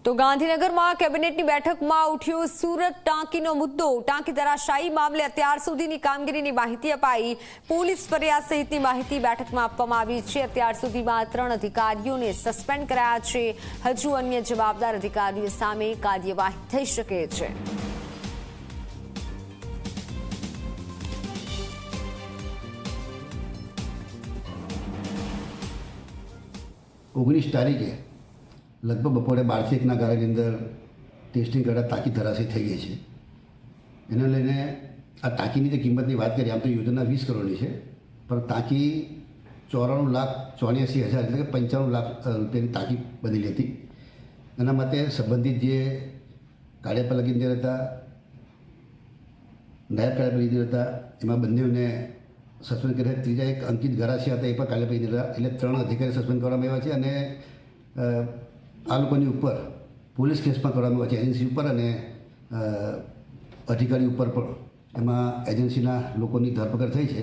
તો ગાંધીનગરમાં કેબિનેટની બેઠકમાં ઉઠ્યો સુરત ટાંકીનો મુદ્દો। ટાંકી ધરાશાયી મામલે અત્યાર સુધીની કામગીરીની માહિતી અપાઈ। પોલીસ ફરિયાદ સહિતની માહિતી બેઠકમાં આપવામાં આવી છે। અત્યાર સુધીમાં 3 અધિકારીઓને સસ્પેન્ડ કરાયા છે। હજુ અન્ય જવાબદાર અધિકારીઓ સામે કાર્યવાહી થઈ શકે છે। तारीखे लगभग बपोरे 12 થી 1 ગાળાની અંદર ટેસ્ટિંગ કરતાં ટાંકી ધરાશયી થઈ ગઈ છે। એને લઈને આ ટાંકીની જે કિંમતની વાત કરીએ, આમ તો યોજના 20 કરોડની છે, પણ ટાંકી 94,84,000 એટલે કે 95 લાખ રૂપિયાની ટાંકી બનેલી હતી। એના માટે સંબંધિત જે કાર્યપાલક ઇજનેર હતા, નાયબ કાર્યપાલક ઇજનેર હતા, એમાં બંનેને સસ્પેન્ડ કર્યા। ત્રીજા એક અંકિત ગરાસિયા હતા, એ પણ કાર્યપાલક ઇજનેર હતા। એટલે 3 અધિકારી સસ્પેન્ડ કરવામાં આવ્યા છે અને આ લોકોની ઉપર પોલીસ કેસ પણ કરવામાં આવ્યો છે, એજન્સી ઉપર અને અધિકારી ઉપર પણ। એમાં એજન્સીના લોકોની ધરપકડ થઈ છે।